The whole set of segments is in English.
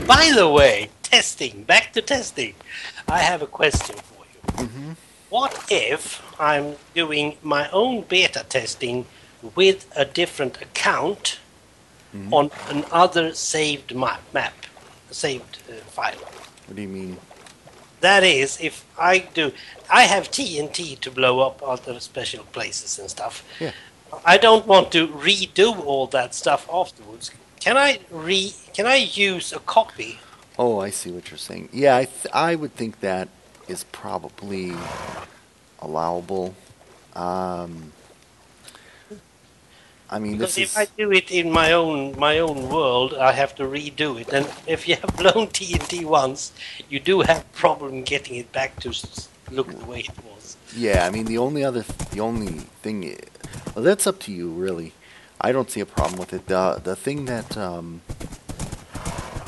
By the way, back to testing. I have a question for you. Mm-hmm. What if I'm doing my own beta testing with a different account on another saved saved file? What do you mean? That is, if I have TNT to blow up other special places and stuff. Yeah. I don't want to redo all that stuff afterwards. Can I use a copy? Oh, I see what you're saying. Yeah, I would think that is probably allowable. I mean, Because this if I is... do it in my own world, I have to redo it. And if you have blown TNT once, you do have problem getting it back to look the way it was. Yeah, I mean, the only thing... Well, that's up to you, really. I don't see a problem with it. The thing that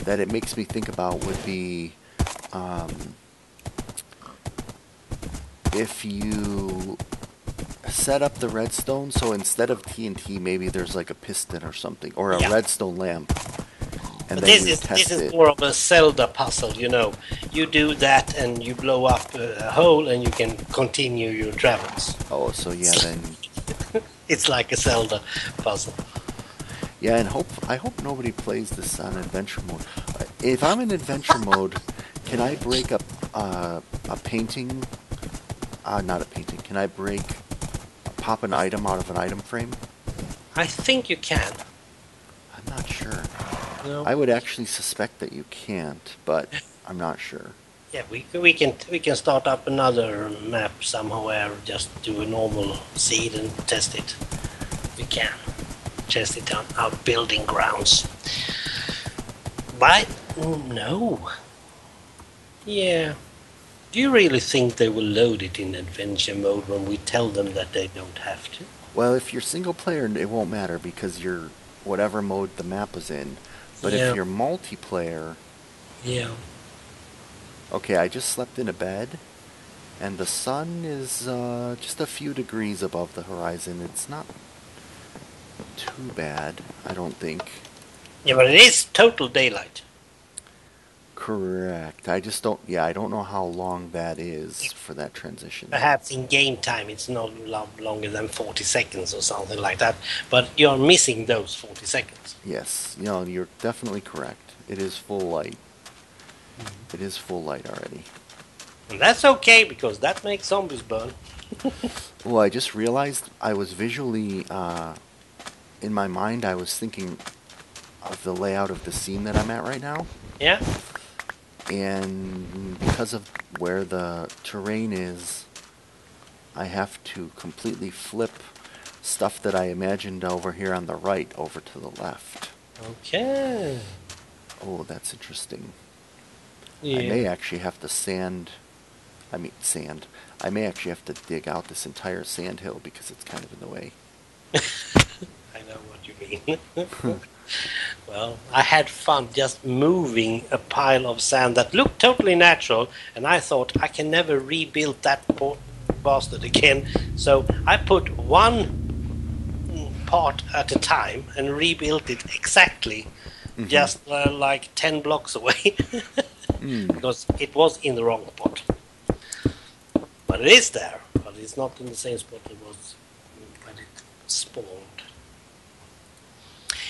that it makes me think about would be if you set up the redstone, so instead of TNT, maybe there's like a piston or something, or a redstone lamp, and But then this test is it. more of a Zelda puzzle, you know. You do that and you blow up a hole and you can continue your travels. Oh, so yeah, then It's like a Zelda puzzle. yeah, and I hope nobody plays this on adventure mode. If I'm in adventure mode, can I break up a painting? Not a painting. Can I pop an item out of an item frame? I think you can. I'm not sure. No. I would actually suspect that you can't, but I'm not sure. Yeah, we can start up another map somewhere. Just do a normal seed and test it. We can test it on our building grounds. But no. Yeah. Do you really think they will load it in adventure mode when we tell them that they don't have to? Well, if you're single player, it won't matter because you're whatever mode the map was in. But Yeah. if you're multiplayer, Yeah. okay, I just slept in a bed, and the sun is just a few degrees above the horizon. It's not too bad, I don't think. Yeah, but it is total daylight. Correct. I just don't. Yeah, I don't know how long that is for that transition. Perhaps in game time it's not longer than 40 seconds or something like that. But you're missing those 40 seconds. Yes, you know, you're definitely correct. It is full light. It is full light already. And that's okay because that makes zombies burn. Well, I just realized I was visually, in my mind, I was thinking of the layout of the scene that I'm at right now. Yeah. And because of where the terrain is, I have to completely flip stuff that I imagined over here on the right over to the left. Okay. Oh, that's interesting. Yeah. I may actually have to I may actually have to dig out this entire sand hill because it's kind of in the way. I know what you mean. Well, I had fun just moving a pile of sand that looked totally natural, and I thought I can never rebuild that bastard again. So I put one part at a time and rebuilt it exactly, just like 10 blocks away, because it was in the wrong spot. But it is there, but it's not in the same spot it was when it spawned.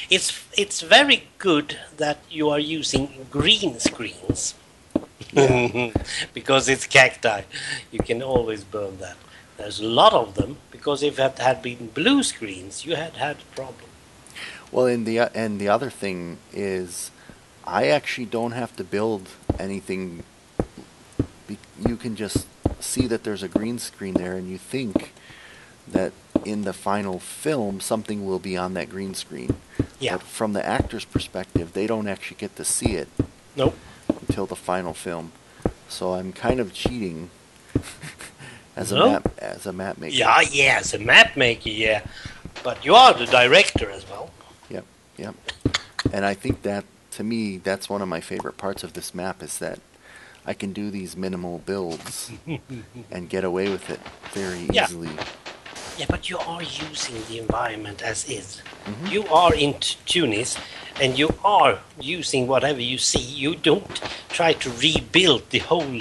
It's very good that you are using green screens. Yeah. Because it's cacti. You can always burn that. There's a lot of them, because if it had been blue screens, you had a problem. Well, and the other thing is, I actually don't have to build anything. You can just see that there's a green screen there, and you think that in the final film something will be on that green screen. Yeah. But from the actor's perspective, they don't actually get to see it. Nope. Until the final film. So I'm kind of cheating as a map maker. Yeah, as a map maker, yeah. But you are the director as well. Yep. And I think that, to me, that's one of my favorite parts of this map, is that I can do these minimal builds and get away with it very easily. Yeah, but you are using the environment as is. Mhm. You are in Tunis, and you are using whatever you see. You don't try to rebuild the whole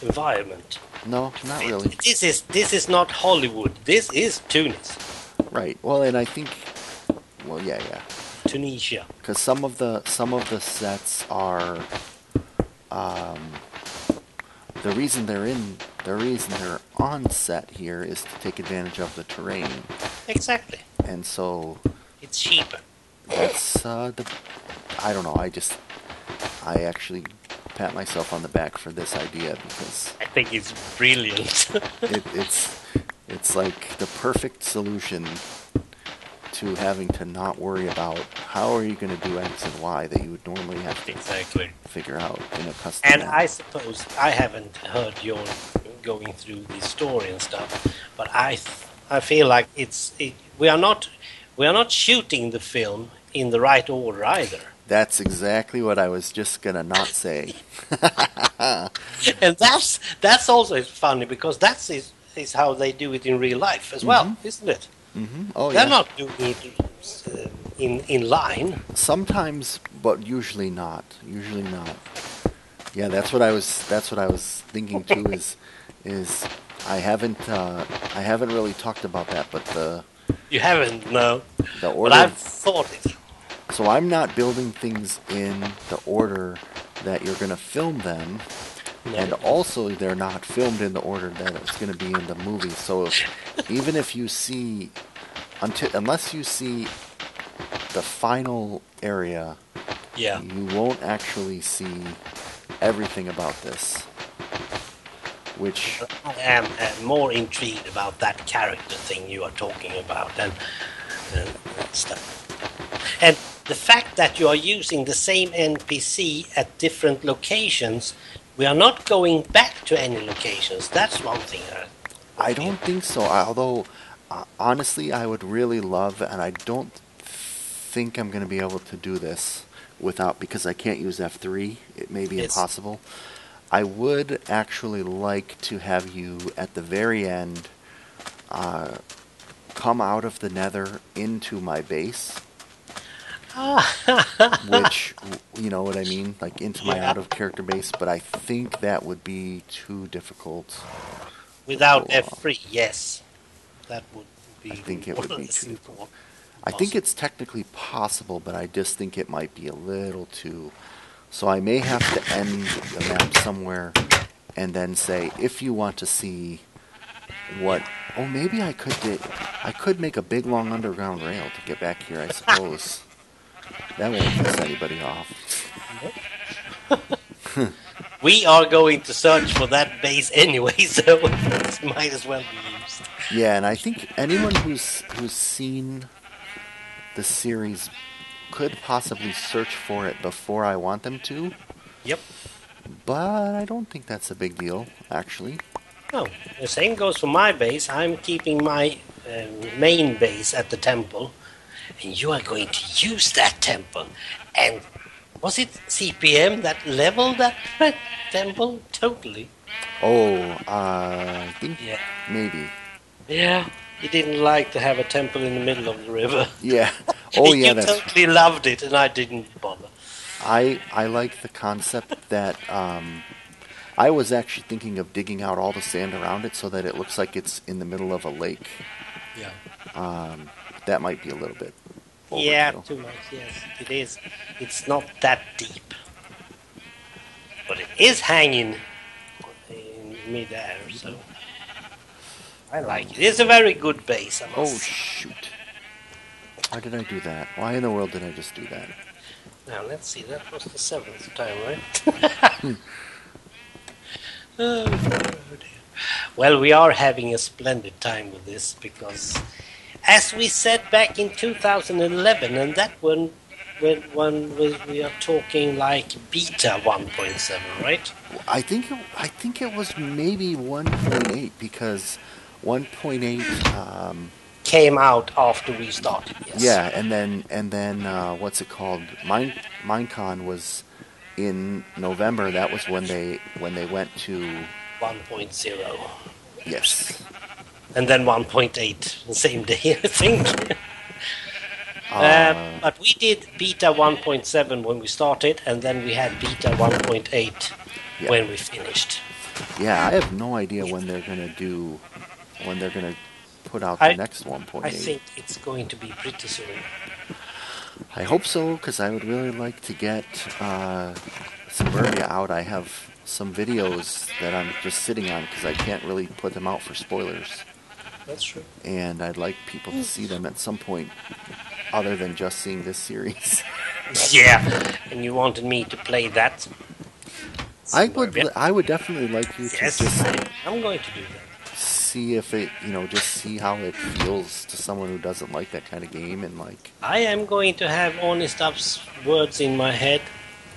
environment. No, not really. This is not Hollywood. This is Tunis, Right. Well, and I think, well, yeah, yeah, Tunisia. because some of the sets are um, the reason they're on set here is to take advantage of the terrain, Exactly. and so It's cheaper. that's the. I don't know. I actually pat myself on the back for this idea because I think it's brilliant. it's like the perfect solution to having to not worry about how are you going to do X and Y that you would normally have to Exactly. figure out in a custom And map. I suppose I haven't heard your going through the story and stuff, but I feel like we are not shooting the film in the right order either. That's exactly what I was just gonna not say. And that's also funny because is how they do it in real life as well, Mhm. isn't it? Oh They're yeah. not doing it in line. Sometimes, but usually not. Usually not. Yeah, that's what I was thinking too. Is I haven't really talked about that, but You haven't, no, the but order. I've thought it. So I'm not building things in the order that you're gonna film them, No. and also they're not filmed in the order that it's gonna be in the movie. So even if you see, unless you see the final area, Yeah. you won't actually see everything about this. Which, I am more intrigued about that character thing you are talking about and stuff. And the fact that you are using the same NPC at different locations, we are not going back to any locations. That's one thing. I don't think so. Although, honestly, I would really love, and I don't think I'm going to be able to do this without, because I can't use F3. It may be Yes. impossible. I would actually like to have you at the very end come out of the Nether into my base, which, you know what I mean, like into my Yeah. out of character base. But I think that would be too difficult. Without Oh, F3, yes. That would be I think it would be too difficult. I think it's technically possible, but I just think it might be a little too. So I may have to end the map somewhere and then say, if you want to see what. Oh, maybe I could make a big long underground rail to get back here, I suppose. That won't piss anybody off. We are going to search for that base anyway, so it might as well be used. Yeah, and I think anyone who's seen the series could possibly search for it before I want them to, Yep. but I don't think that's a big deal, actually. Oh, the same goes for my base. I'm keeping my main base at the temple, and you are going to use that temple. And was it CPM that leveled that temple? Totally. Oh, I think Yeah. maybe. Yeah. He didn't like to have a temple in the middle of the river. Yeah. Oh, yeah, You that's. totally loved it, and I didn't bother. I like the concept that I was actually thinking of digging out all the sand around it so that it looks like it's in the middle of a lake. Yeah. That might be a little bit overkill. Yeah, too much. Yes, it is. It's not that deep, but it is hanging in midair. So I like it. It's a very good base. I Oh, must say. shoot. Why did I do that? Why in the world did I just do that? Now let's see. That was the 7th time, right? Oh, dear. Well, we are having a splendid time with this because, as we said back in 2011, and that when we are talking like beta 1.7, right? I think it was maybe 1.8 because 1.8 Came out after we started. Yes. yeah, and then what's it called? Minecon was in November. That was when they went to 1.0. yes. and then 1.8 the same day, I think. But we did beta 1.7 when we started, and then we had beta 1.8 when we finished. Yeah, I have no idea when they're gonna put out the next 1.8. I think it's going to be pretty soon. I hope so, because I would really like to get Suburbia out. I have some videos that I'm just sitting on because I can't really put them out for spoilers. That's true. And I'd like people to see them at some point, other than just seeing this series. Yeah, and you wanted me to play that? I would definitely like you to just... I'm going to do that. See if it, just see how it feels to someone who doesn't like that kind of game, and like... I am going to have honest words in my head.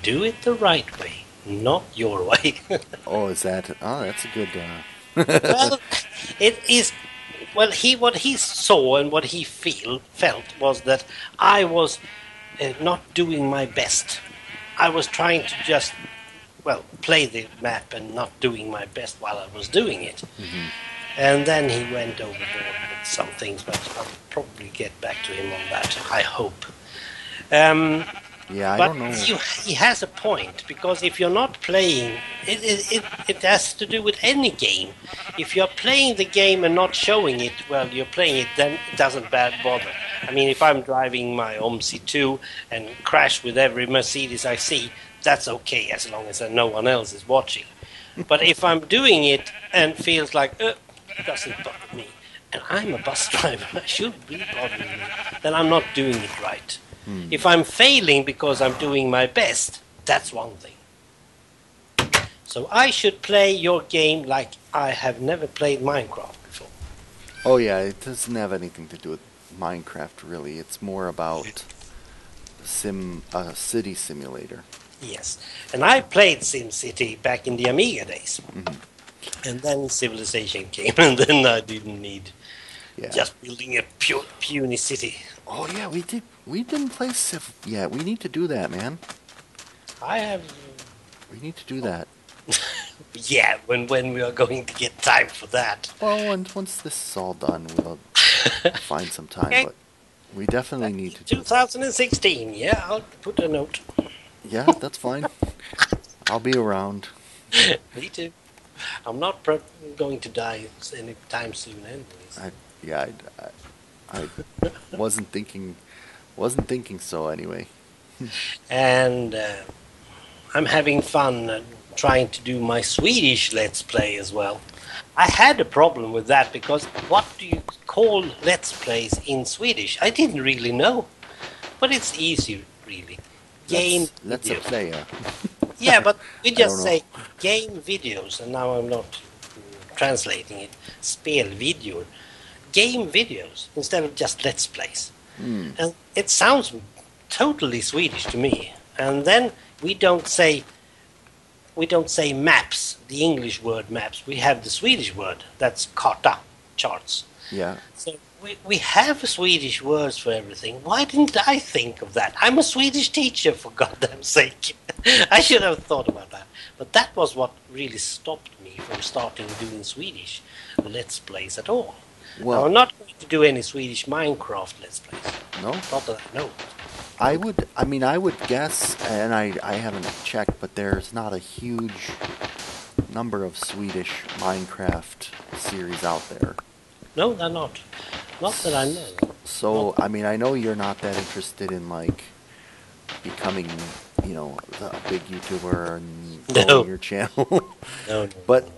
Do it the right way, not your way. That's a good... Well, it is... Well, what he saw and what he felt was that I was not doing my best. I was trying to just, play the map and not doing my best while I was doing it. Mm-hmm. And then he went overboard with some things, but I'll probably get back to him on that, I hope. I don't know. He has a point, because if you're not playing, it has to do with any game. If you're playing the game and not showing it while you're playing it, then it doesn't bother. I mean, if I'm driving my OMC2 and crash with every Mercedes I see, that's okay as long as no one else is watching. But if I'm doing it and feels like, it doesn't bother me, and I'm a bus driver, I should be bothering me, then I'm not doing it right. If I'm failing because I'm doing my best, that's one thing. So I should play your game like I have never played Minecraft before. Oh yeah, it doesn't have anything to do with Minecraft really. It's more about a city simulator. Yes, and I played SimCity back in the Amiga days. Mm-hmm. And then Civilization came, and then I didn't need just building a puny city. Oh yeah, we didn't play Civ. Yeah, we need to do that, man. We need to do that. Yeah, when we are going to get time for that. Well, once this is all done, we'll find some time. But we definitely need to do 2016, yeah, I'll put a note. Yeah, that's fine. I'll be around. Me too. I'm not going to die anytime soon anyways. I wasn't thinking so anyway. And I'm having fun trying to do my Swedish Let's Play as well. I had a problem with that because what do you call Let's Plays in Swedish? I didn't really know. But it's easy, really. Let's play. Yeah, but we just say game videos, and now I'm not translating it. Spelvideo. Game videos instead of just Let's Plays. And it sounds totally Swedish to me. And then we don't say maps, the English word maps. We have the Swedish word, that's karta, charts. Yeah. So we have Swedish words for everything. Why didn't I think of that? I'm a Swedish teacher, for goddamn sake. I should have thought about that. But that was what really stopped me from starting doing Swedish Let's Plays at all. Well, now, I'm not going to do any Swedish Minecraft Let's Plays. No? Not that I know. I would guess, and I haven't checked, but there's not a huge number of Swedish Minecraft series out there. No, they're not. Not that I know. So, I know you're not that interested in, becoming, a big YouTuber and growing your channel. No. But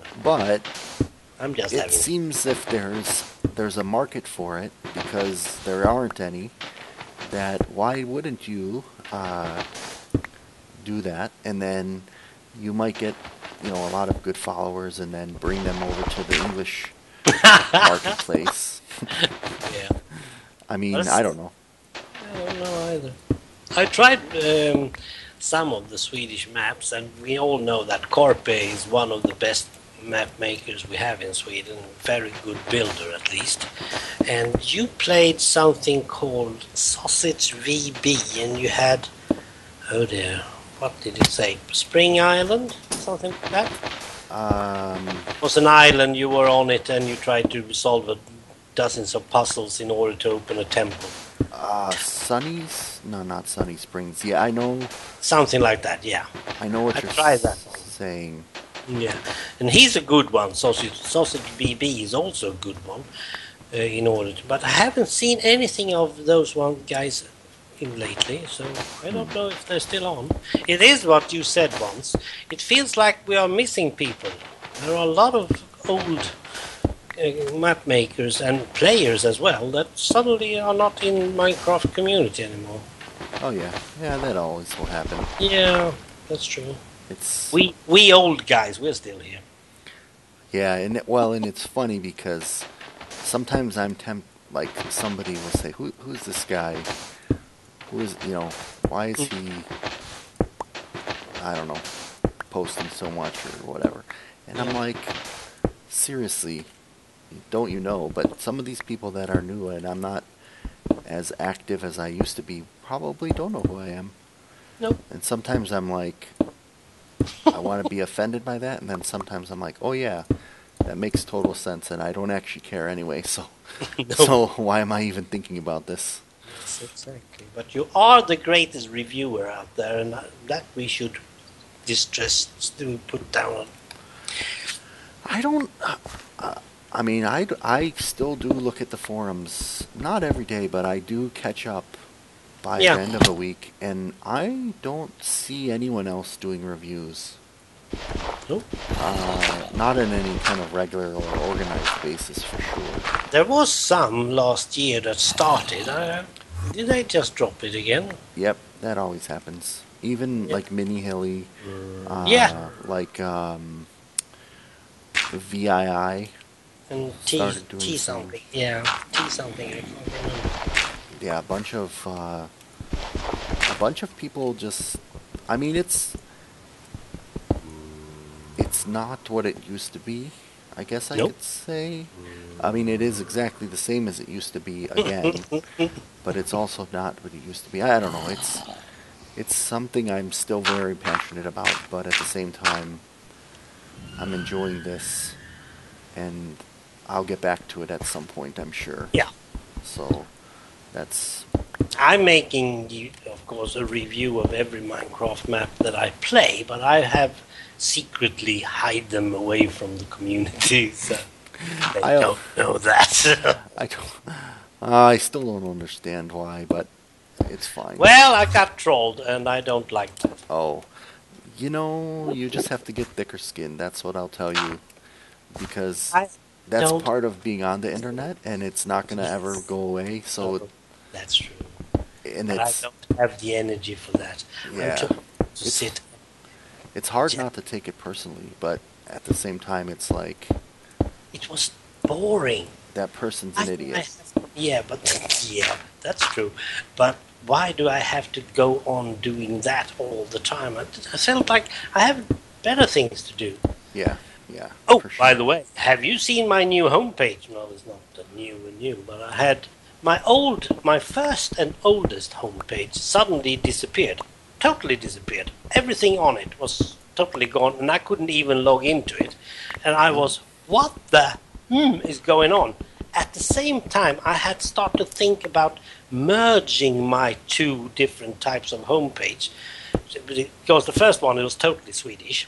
I'm just it seems if there's a market for it, because there aren't any, that why wouldn't you do that, and then you might get a lot of good followers, and then bring them over to the English marketplace. Yeah. I don't know. I don't know either. I tried some of the Swedish maps, and we all know that Corpe is one of the best map makers we have in Sweden. Very good builder, at least. And you played something called Sausage VB, and you had, oh dear, what did it say? Spring Island? Something like that? It was an island, you were on it, and you tried to solve dozens of puzzles in order to open a temple. Sunny's? No, not Sunny Springs. Yeah, I know. Something like that, yeah. I know what I you're tried that one. saying. Yeah, and he's a good one. Sausage BB is also a good one. In order to, but I haven't seen anything of those one guys in lately, so I don't know if they're still on. It is what you said once. It feels like we are missing people. There are a lot of old map makers and players as well that suddenly are not in Minecraft community anymore. Oh yeah, yeah, that always will happen. Yeah, that's true. It's we old guys, we're still here. yeah, and it's funny because sometimes I'm like somebody will say, who's this guy? Why is he, I don't know, posting so much or whatever? And I'm like, seriously, don't you know? But some of these people that are new and I'm not as active as I used to be probably don't know who I am. Nope. And sometimes I'm like, I want to be offended by that, and then sometimes I'm like, oh yeah, that makes total sense, and I don't actually care anyway, so so why am I even thinking about this? Yes, exactly. But you are the greatest reviewer out there, and that we should put down. I don't. I mean, I still do look at the forums, not every day, but I do catch up by the end of the week, and I don't see anyone else doing reviews. Nope. Not in any kind of regular or organized basis, for sure. There was some last year that started. Did they just drop it again? Yep, that always happens. Even like Mini Hilly, like VII. And T something. Yeah, T something. I can't remember. Yeah, a bunch of people just. I mean, it's not what it used to be. I guess I could say. I mean, it is exactly the same as it used to be again, but it's also not what it used to be. I don't know. It's something I'm still very passionate about, but at the same time, I'm enjoying this, and I'll get back to it at some point, I'm sure. Yeah. So, that's... I'm making, of course, a review of every Minecraft map that I play, but I have secretly hide them away from the community, so they don't know that. I still don't understand why, but it's fine. Well, I got trolled, and I don't like that. Oh, you just have to get thicker skin. That's what I'll tell you, because that's part of being on the internet, and it's not going to ever go away. So that's true. And but I don't have the energy for that. Yeah, sit. It's hard not to take it personally, but at the same time, it's like it was boring. That person's an idiot. That's true. But why do I have to go on doing that all the time? I felt like I have better things to do. Yeah. Oh, sure. By the way, have you seen my new homepage? No, it's not new, but I had my first and oldest homepage suddenly disappeared. Totally disappeared. Everything on it was totally gone, and I couldn't even log into it. And I was, what the is going on? At the same time, I had started to think about merging my two different types of homepage. Because the first one, it was totally Swedish.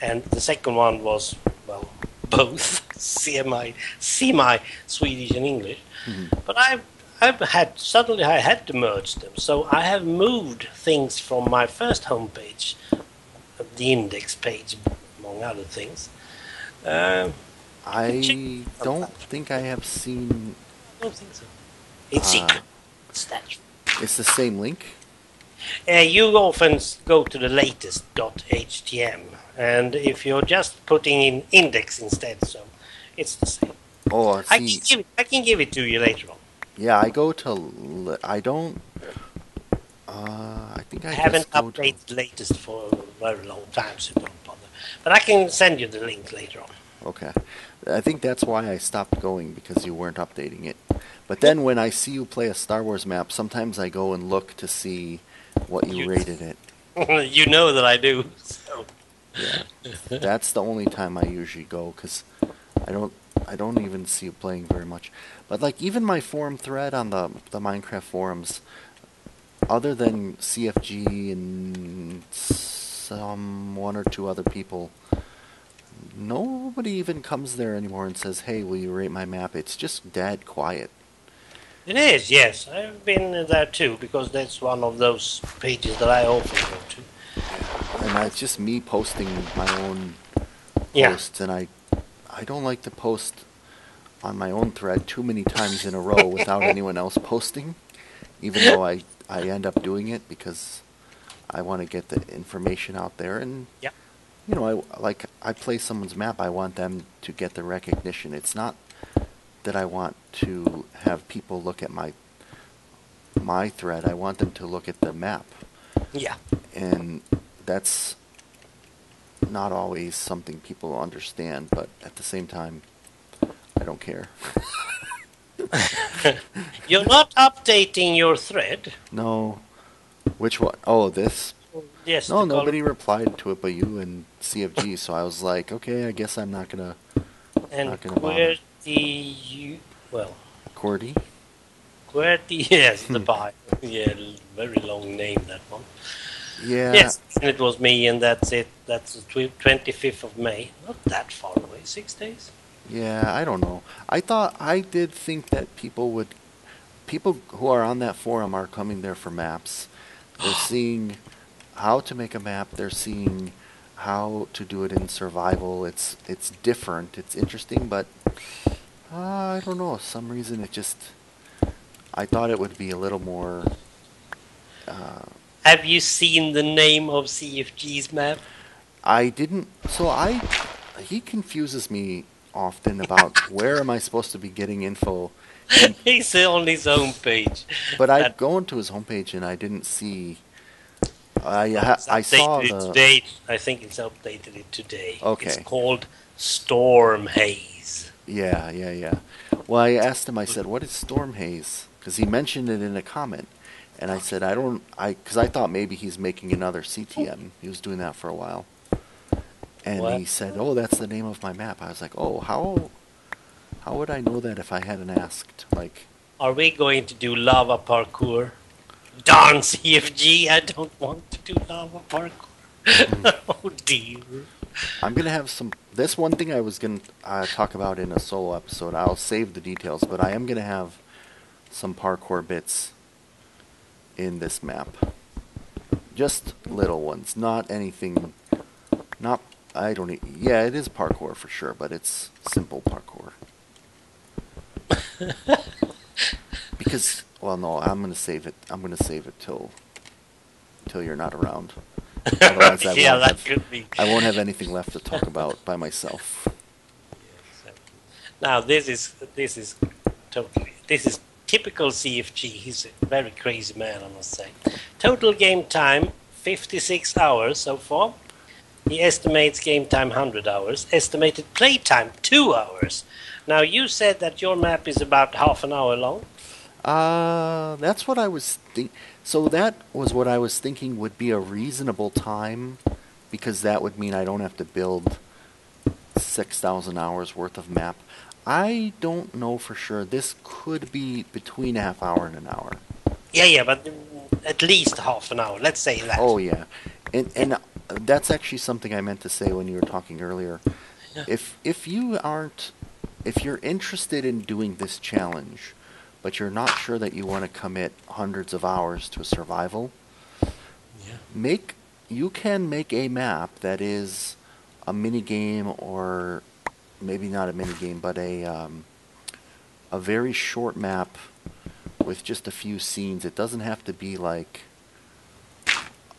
And the second one was, well, both semi-Swedish and English. Mm-hmm. But I had to merge them. So I have moved things from my first homepage, the index page, among other things. I don't think I have seen... I don't think so. It's secret. It's the same link? You often go to the latest.htm, and if you're just putting in index instead, so it's the same. Oh, I can give it to you later on. Yeah, I go to... I don't... I think I haven't updated the latest for a very long time, so don't bother. But I can send you the link later on. Okay. I think that's why I stopped going, because you weren't updating it. But then when I see you play a Star Wars map, sometimes I go and look to see what you rated it. You know that I do. So. Yeah, that's the only time I usually go because I don't I don't even see it playing very much. But like even my forum thread on the Minecraft forums, other than CFG and some one or two other people, nobody even comes there anymore and says, "Hey, will you rate my map?" It's just dead quiet. It is, yes. I've been there too because that's one of those pages that I often go to. And it's just me posting my own Yeah. posts, and I don't like to post on my own thread too many times in a row without anyone else posting, even though I end up doing it because I want to get the information out there. And Yeah. you know, I play someone's map, I want them to get the recognition. It's not that I want to have people look at my thread. I want them to look at the map. Yeah. And that's not always something people understand, but at the same time, I don't care. You're not updating your thread. No. Which one? Oh, this? Yes. No, the nobody replied to it but you and CFG, so I was like, okay, I guess I'm not gonna And not gonna bother. Well, Cordy? QWERTY, yes, the pie. Yeah, very long name, that one. Yeah. Yes, and it was me, and that's it. That's the 25th of May. Not that far away, 6 days. Yeah, I don't know. I did think that people who are on that forum are coming there for maps. They're seeing how to make a map. They're seeing how to do it in survival. It's different. It's interesting, but I don't know. For some reason, I thought it would be a little more. Have you seen the name of CFG's map? I didn't. He confuses me often about where am I supposed to be getting info. He's on his homepage. But I go into his homepage and I didn't see. I saw Updated it the. today. I think it's updated it today. Okay. It's called Storm Haze. Yeah. Well, I asked him. I said, "What is Storm Haze?" Because he mentioned it in a comment, and I said, because I thought maybe he's making another CTM. He was doing that for a while, and What? he said, "Oh, that's the name of my map." I was like, "Oh, how would I know that if I hadn't asked?" Like, Are we going to do lava parkour? Darn CFG, I don't want to do lava parkour. Oh dear. I'm gonna have some. This one thing I was gonna talk about in a solo episode. I'll save the details, but I am gonna have some parkour bits in this map. Just little ones, not anything. Not I don't. Yeah, it is parkour for sure, but it's simple parkour. Because, well, no, I'm gonna save it. I'm gonna save it till you're not around. Otherwise, I won't have anything left to talk about by myself. Now this is typical CFG. He's a very crazy man, I must say. Total game time 56 hours so far. He estimates game time 100 hours. Estimated play time 2 hours. Now you said that your map is about half an hour long. That's what I was thinking. So that was what I was thinking would be a reasonable time, because that would mean I don't have to build 6,000 hours worth of map. I don't know for sure. This could be between a half hour and an hour. Yeah, but at least half an hour. Let's say that. Oh yeah, and that's actually something I meant to say when you were talking earlier. Yeah. If you're interested in doing this challenge, but you're not sure that you want to commit hundreds of hours to a survival, you can make a map that is a mini game, or maybe not a mini game, but a very short map with just a few scenes. It doesn't have to be like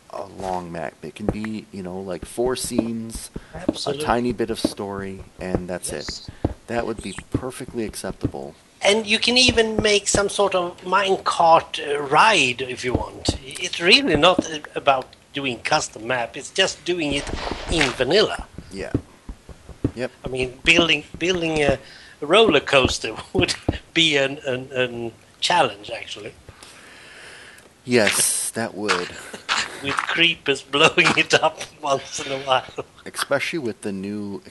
a long map. It can be, like 4 scenes, Absolutely. a tiny bit of story, and that's it. That would be perfectly acceptable. And you can even make some sort of minecart ride if you want. It's really not about doing custom map. It's just doing it in vanilla. Yeah. Yep. I mean, building a roller coaster would be a challenge, actually. Yes, that would. with creepers blowing it up once in a while. Especially with the new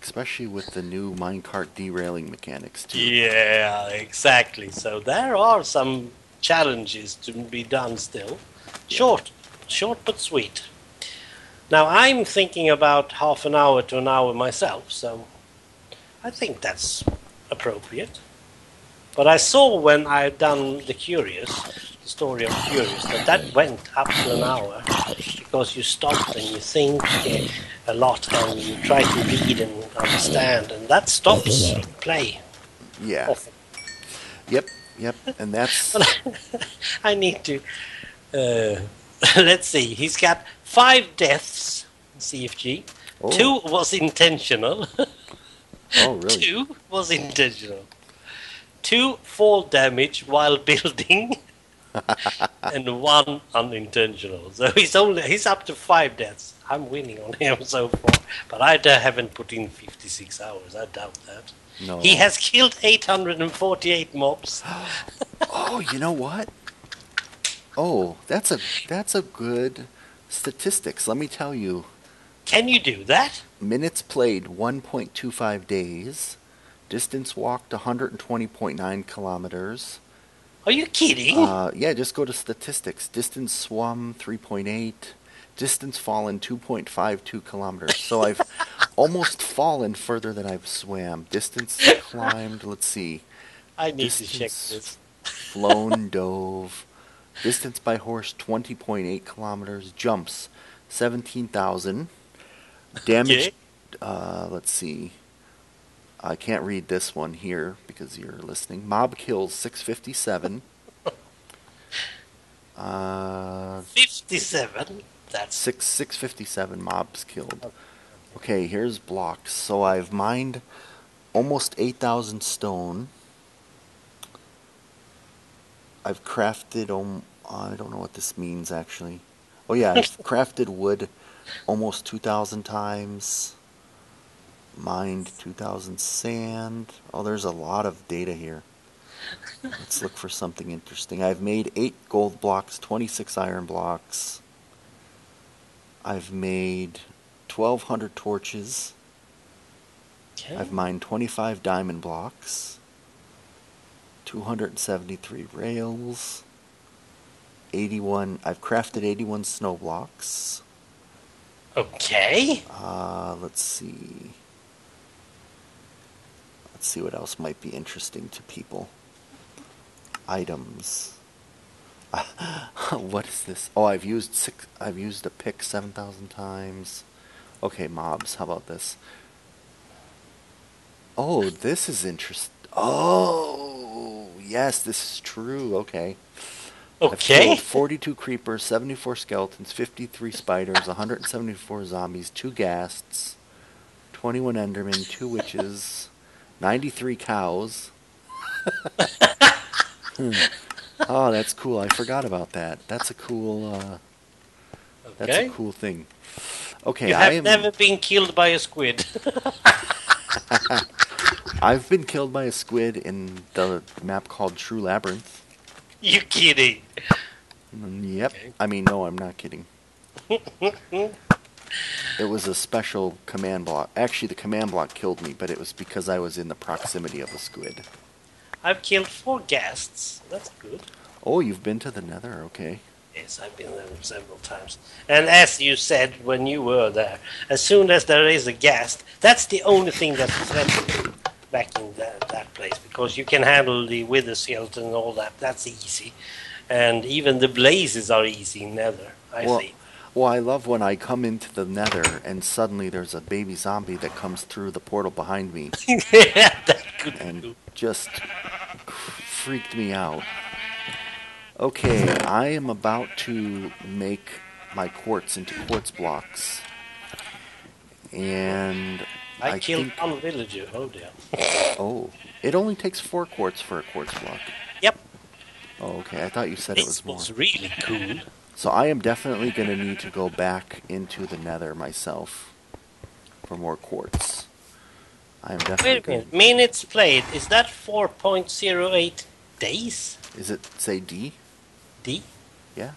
minecart derailing mechanics too. Yeah, exactly. So there are some challenges to be done still. Short, short but sweet. Now I'm thinking about half an hour to an hour myself, so I think that's appropriate. But I saw when I done the story of Curious, that went up to an hour because you stop and you think a lot and you try to read and understand, and that stops play Yeah. often. Yep. And that's But I need to. Uh, let's see. He's got 5 deaths in CFG. oh 2 was intentional. oh really 2 was intentional. 2 fall damage while building, and 1 unintentional. So he's up to 5 deaths. I'm winning on him so far, but I haven't put in 56 hours. I doubt that. no. He has killed 848 mobs. Oh, you know what? Oh, that's a good statistics. Let me tell you. Can you do that? Minutes played 1.25 days. Distance walked 120.9 kilometers. Are you kidding? Yeah, just go to statistics. Distance swum 3.8. Distance fallen 2.52 kilometers. So I've almost fallen further than I've swam. Distance climbed, let's see. I need Distance to check this. flown, dove. Distance by horse 20.8 kilometers. Jumps 17,000. Damage, let's see. I can't read this one here because you're listening. Mob kills 657. 57? That's 657 mobs killed. Okay, here's blocks. So I've mined almost 8,000 stone. I've crafted, I don't know what this means actually. Oh yeah, I've crafted wood almost 2,000 times. Mined 2,000 sand. Oh, there's a lot of data here. Let's look for something interesting. I've made 8 gold blocks, 26 iron blocks. I've made 1,200 torches. okay. I've mined 25 diamond blocks. 273 rails. 81. I've crafted 81 snow blocks. Okay. Let's see. Let's see what else might be interesting to people. Items. What is this? Oh, I've used a pick 7,000 times. Okay, mobs. How about this? Oh, this is interesting. Oh, yes, this is true. Okay. I've Okay. killed 42 creepers, 74 skeletons, 53 spiders, 174 zombies, 2 ghasts, 21 endermen, 2 witches, 93 cows. Oh, that's cool. I forgot about that. That's a cool Okay. thing. Okay, You have never been killed by a squid. I've been killed by a squid in the map called True Labyrinth. You kidding? Yep. Okay. I mean, no, I'm not kidding. It was a special command block. Actually, the command block killed me, but it was because I was in the proximity of a squid. I've killed 4 ghasts. That's good. Oh, you've been to the Nether, okay. Yes, I've been there several times. And as you said when you were there, as soon as there is a ghast, that's the only thing that's threatening back in that place, because you can handle the wither skeleton and all that. That's easy. And even the blazes are easy in Nether, I think. Well, I love when I come into the Nether and suddenly there's a baby zombie that comes through the portal behind me Yeah, that could be and cool. just freaked me out. Okay, I am about to make my quartz into quartz blocks. And I killed think, one villager. Oh dear. oh, it only takes 4 quartz for a quartz block. Yep. Oh, okay. I thought you said it was This more. was really cool. So I am definitely going to need to go back into the Nether myself for more quartz. I am definitely. Wait a minute. Minutes played. Is that 4.08 days? Is it say D? D? Yeah.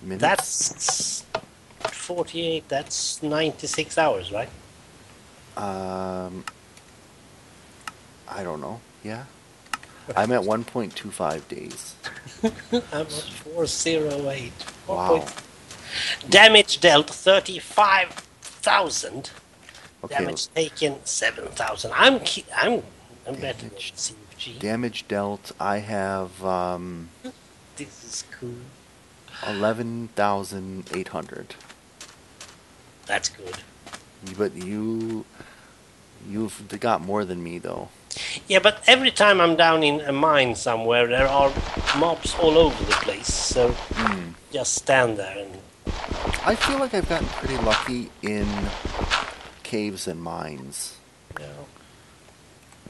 Minutes? That's 48. That's 96 hours, right? I don't know. Yeah. I'm at 1.25 days. I'm at 408. Wow. Damage dealt 35,000. Okay. Damage taken 7,000. I'm better than CFG. Damage dealt, I have This is cool. 11,800. That's good. But you've got more than me though. Yeah, but every time I'm down in a mine somewhere, there are mobs all over the place. So just stand there and. I feel like I've gotten pretty lucky in caves and mines. You know,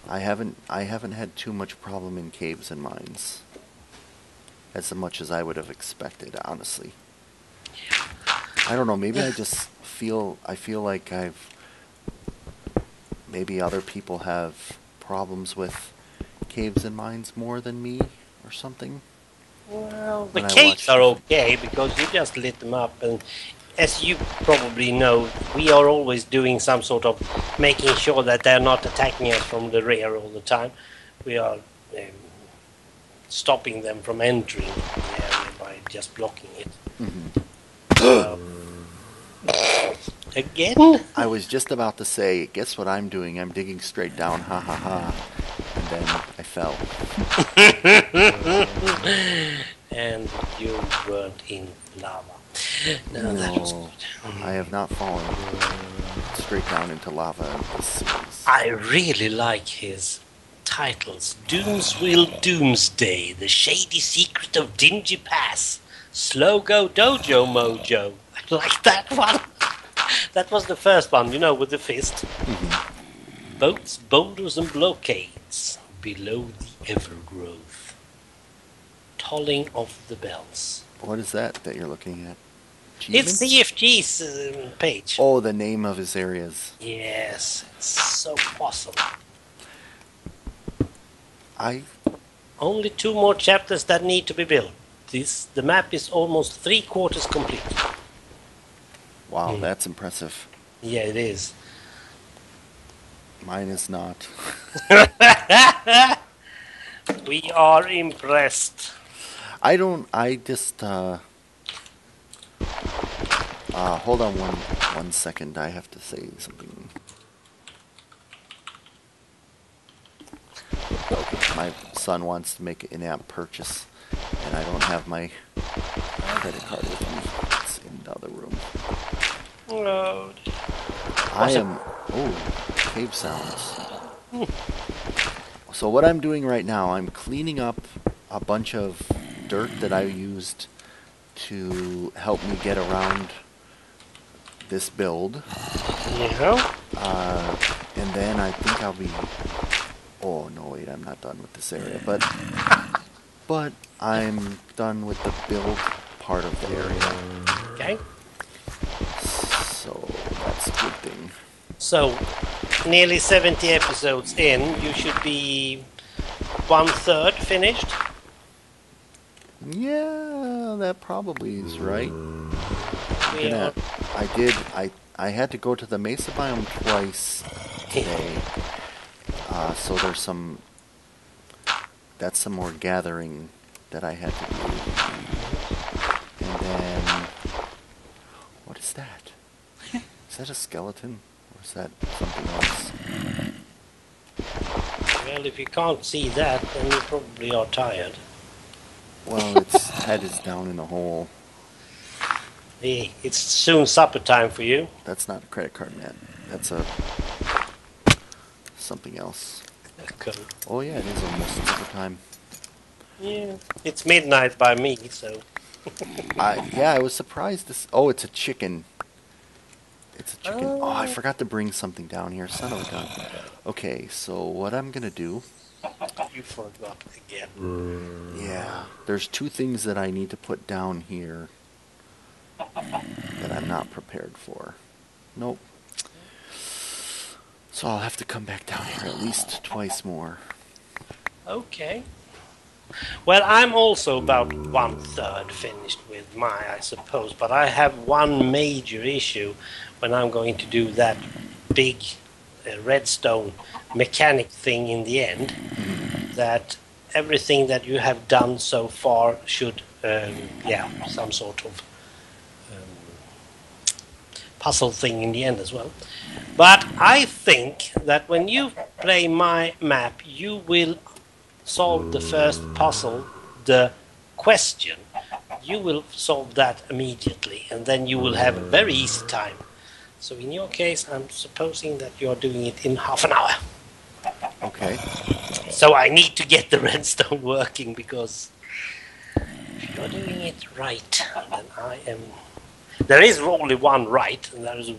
I haven't had too much problem in caves and mines. As much as I would have expected, honestly. I don't know, maybe I feel like maybe other people have problems with caves and mines more than me or something. well, the caves are okay because you just lit them up, and as you probably know, we are always doing some sort of making sure that they're not attacking us from the rear all the time. We are stopping them from entering the area by just blocking it. Again? I was just about to say, guess what I'm doing? I'm digging straight down, ha ha ha. And then I fell. And you weren't in lava. No, that was good. I have not fallen straight down into lava in this series. I really like his titles. Doomsville Doomsday, The Shady Secret of Dingy Pass, Slow-Go Dojo Mojo. I like that one. That was the first one, with the fist. Boats, boulders and blockades below the evergrowth. Tolling of the bells. What is that you're looking at? It's CFG's page. Oh, the name of his areas. Yes, it's so awesome. Only 2 more chapters that need to be built. The map is almost 3/4 complete. Wow, that's impressive. Yeah, it is. Mine is not. We are impressed. I just, hold on one second. I have to say something. Okay, my son wants to make an in-app purchase, and I don't have my credit card with me. It's in the other room. Oh. Cave sounds. So what I'm doing right now, I'm cleaning up a bunch of dirt that I used to help me get around this build. Yeah. And then I think I'll be... Oh, no, wait, I'm not done with this area. But I'm done with the build part of the area. Okay. So that's a good thing. So, nearly 70 episodes in, you should be 1/3 finished. Yeah, that probably is right. I had to go to the Mesa biome twice today. So there's that's some more gathering that I had to do. And then, what is that? Is that a skeleton? Or is that something else? Well, if you can't see that, then you probably are tired. Well, its head is down in a hole. Hey, it's soon supper time for you. That's not a credit card, man. That's something else. Code. Oh yeah, it is almost supper time. Yeah, it's midnight by me, so. I was surprised. It's a chicken. It's a chicken. Oh, I forgot to bring something down here. Son of a gun. Okay, so what I'm gonna do... You forgot again. Yeah, there's 2 things that I need to put down here that I'm not prepared for. Nope. So I'll have to come back down here at least twice more. Okay. Well, I'm also about 1/3 finished with my, I suppose, but I have one major issue when I'm going to do that big redstone mechanic thing in the end. That everything that you have done so far should, some sort of puzzle thing in the end as well. But I think that when you play my map, you will solve the first puzzle, the question. You will solve that immediately, and then you will have a very easy time. So in your case, I'm supposing that you're doing it in half an hour. Okay. So I need to get the redstone working, because if you're doing it right, then I am... There is only one right, and there is a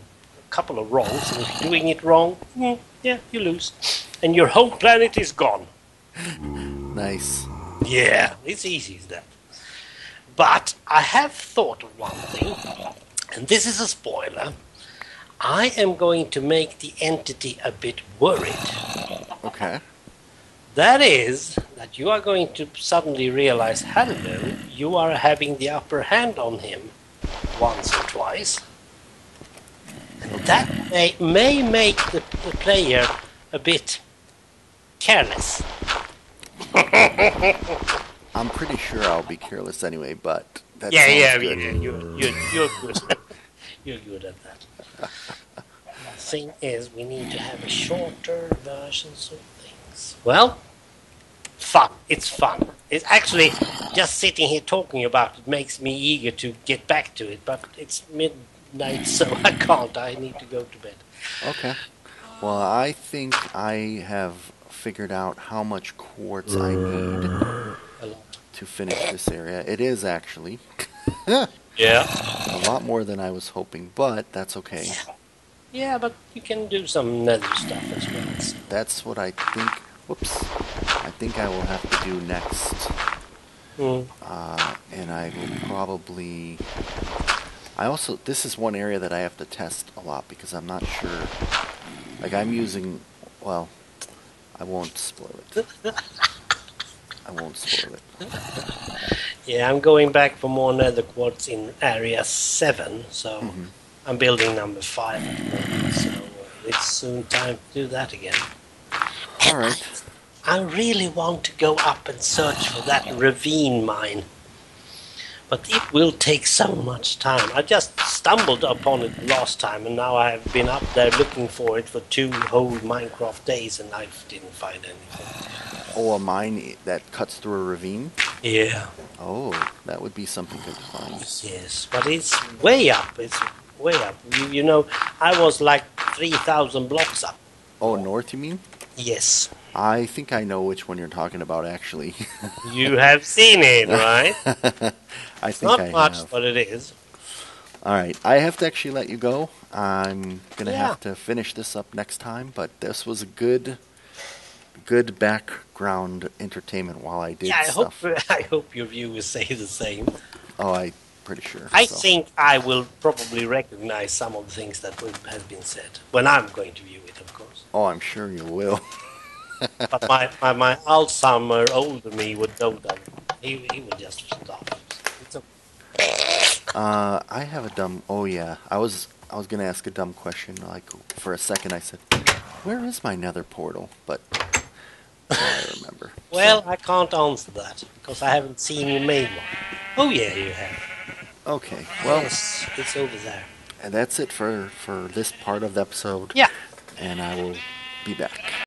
couple of wrongs, and if you're doing it wrong, you lose. And your home planet is gone. Nice. Yeah, it's easy as that. But I have thought of one thing, and this is a spoiler. I am going to make the entity a bit worried. Okay. That is, that you are going to suddenly realize, hello, you are having the upper hand on him once or twice. And that may make the player a bit careless. I'm pretty sure I'll be careless anyway, but that Yeah, sounds good. you're good. You're good at that. The thing is, we need to have a shorter versions of things. Well, fun. It's fun. It's actually just sitting here talking about it makes me eager to get back to it, but it's midnight, so I can't. I need to go to bed. Okay. Well, I think I have figured out how much quartz I need A lot. to finish this area. It is actually Yeah. a lot more than I was hoping, but that's okay. Yeah, but you can do some nether stuff as well. So. That's what I think. Whoops. I think I will have to do next. And I will probably... this is one area that I have to test a lot because I'm not sure. Like, I'm using... Well, I won't spoil it. I won't spoil it. Yeah, I'm going back for more nether quartz in area 7, so I'm building number 5 at the moment, so it's soon time to do that again. Alright. I really want to go up and search for that ravine mine, but it will take so much time. I just stumbled upon it last time, and now I've been up there looking for it for 2 whole Minecraft days, and I didn't find anything. Oh, a mine that cuts through a ravine? Yeah. Oh, that would be something good to find. Yes, but it's way up. It's way up. You know, I was like 3,000 blocks up. Oh, north you mean? Yes. I think I know which one you're talking about, actually. You have seen it, right? I It's think not I much, have. but it is. Alright, I have to actually let you go. I'm going to Yeah. have to finish this up next time, but this was a good background entertainment while I did Yeah, stuff. I hope your viewers say the same. Oh, I'm pretty sure. I so. think I will probably recognize some of the things that have been said when I'm going to view it, of course. Oh, I'm sure you will. But my Alzheimer older me would know that. He will just stop. It's okay. I have a dumb... Oh, yeah. I was going to ask a dumb question. Like, for a second I said, where is my nether portal? But now I remember. Well, I can't answer that because I haven't seen you made one. Oh yeah, you have. Okay, well, Yes, it's over there. and that's it for this part of the episode. Yeah. And I will be back.